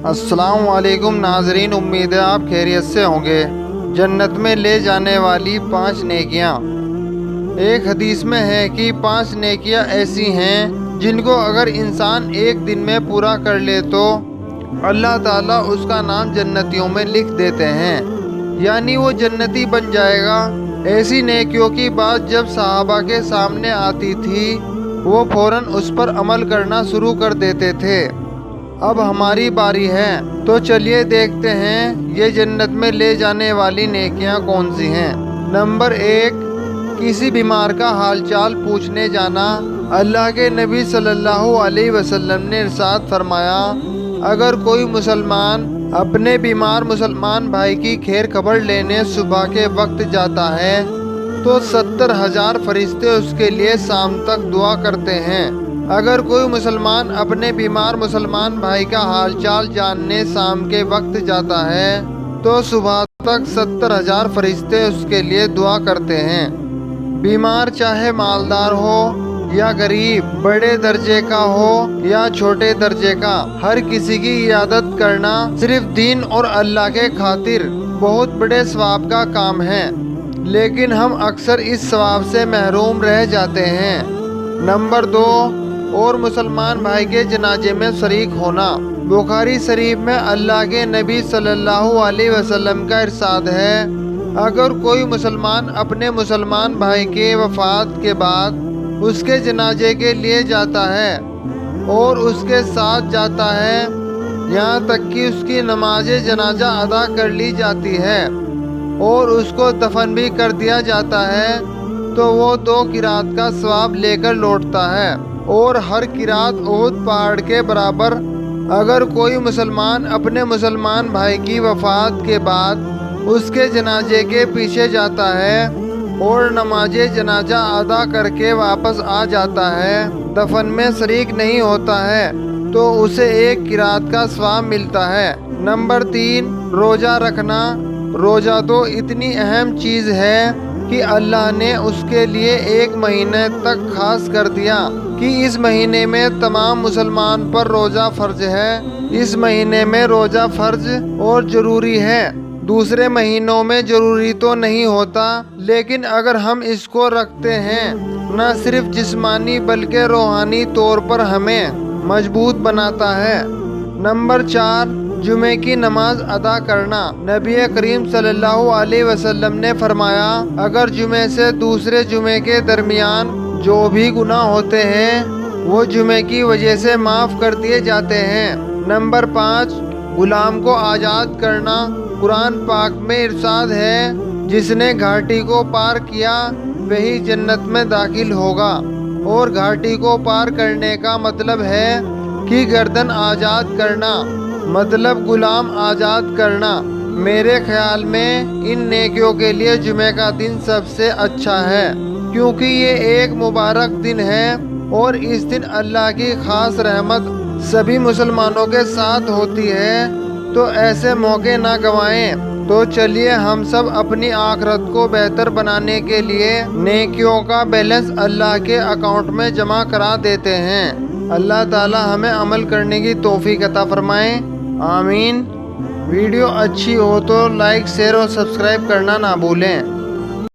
अस्सलाम वालेकुम नाजरीन, उम्मीद है आप खैरियत से होंगे। जन्नत में ले जाने वाली 5 नेकियां। एक हदीस में है कि 5 नेकियां ऐसी हैं जिनको अगर इंसान एक दिन में पूरा कर ले तो अल्लाह ताला उसका नाम जन्नतियों में लिख देते हैं, यानी वो जन्नती बन जाएगा। ऐसी नेकियों की बात जब सहाबा के सामने आती थी वो फौरन उस पर अमल करना शुरू कर देते थे। अब हमारी बारी है, तो चलिए देखते हैं ये जन्नत में ले जाने वाली नेकियां कौन सी हैं। नंबर 1, किसी बीमार का हालचाल पूछने जाना। अल्लाह के नबी सल्लल्लाहु अलैहि वसल्लम ने इरशाद फरमाया, अगर कोई मुसलमान अपने बीमार मुसलमान भाई की खैर खबर लेने सुबह के वक्त जाता है तो 70,000 फरिश्ते उसके लिए शाम तक दुआ करते हैं। अगर कोई मुसलमान अपने बीमार मुसलमान भाई का हालचाल जानने शाम के वक्त जाता है तो सुबह तक 70,000 फरिश्ते उसके लिए दुआ करते हैं। बीमार चाहे मालदार हो या गरीब, बड़े दर्जे का हो या छोटे दर्जे का, हर किसी की इयादत करना सिर्फ दीन और अल्लाह के खातिर बहुत बड़े सवाब का काम है, लेकिन हम अक्सर इस सवाब से महरूम रह जाते हैं। नंबर 2, और मुसलमान भाई के जनाजे में शरीक होना। बुखारी शरीफ में अल्लाह के नबी सल्लल्लाहु अलैहि वसल्लम का इरशाद है, अगर कोई मुसलमान अपने मुसलमान भाई के वफात के बाद उसके जनाजे के लिए जाता है और उसके साथ जाता है यहाँ तक कि उसकी नमाज जनाजा अदा कर ली जाती है और उसको दफन भी कर दिया जाता है, तो वो 2 किरात का सवाब लेकर लौटता है और हर किरात उहद पहाड़ के बराबर। अगर कोई मुसलमान अपने मुसलमान भाई की वफात के बाद उसके जनाजे के पीछे जाता है और नमाज जनाजा अदा करके वापस आ जाता है, दफन में शरीक नहीं होता है, तो उसे 1 किरात का सवाब मिलता है। नंबर 3, रोज़ा रखना। रोज़ा तो इतनी अहम चीज़ है कि अल्लाह ने उसके लिए 1 महीने तक खास कर दिया कि इस महीने में तमाम मुसलमान पर रोज़ा फ़र्ज है। इस महीने में रोज़ा फ़र्ज और ज़रूरी है, दूसरे महीनों में ज़रूरी तो नहीं होता, लेकिन अगर हम इसको रखते हैं न सिर्फ जिस्मानी बल्कि रूहानी तौर पर हमें मजबूत बनाता है। नंबर 4, जुमे की नमाज अदा करना। नबी करीम सल्लल्लाहु अलैहि वसल्लम ने फरमाया, अगर जुमे से दूसरे जुमे के दरमियान जो भी गुनाह होते हैं वो जुमे की वजह से माफ़ कर दिए जाते हैं। नंबर 5, गुलाम को आज़ाद करना। कुरान पाक में इरशाद है, जिसने घाटी को पार किया वही जन्नत में दाखिल होगा, और घाटी को पार करने का मतलब है कि गर्दन आज़ाद करना, मतलब गुलाम आज़ाद करना। मेरे ख्याल में इन नेकियों के लिए जुमे का दिन सबसे अच्छा है, क्योंकि ये एक मुबारक दिन है और इस दिन अल्लाह की ख़ास रहमत सभी मुसलमानों के साथ होती है, तो ऐसे मौके ना गंवाएं। तो चलिए हम सब अपनी आखिरत को बेहतर बनाने के लिए नेकियों का बैलेंस अल्लाह के अकाउंट में जमा करा देते हैं। अल्लाह ताला हमें अमल करने की तौफीक अता फरमाएं, आमीन। वीडियो अच्छी हो तो लाइक, शेयर और सब्सक्राइब करना ना भूलें।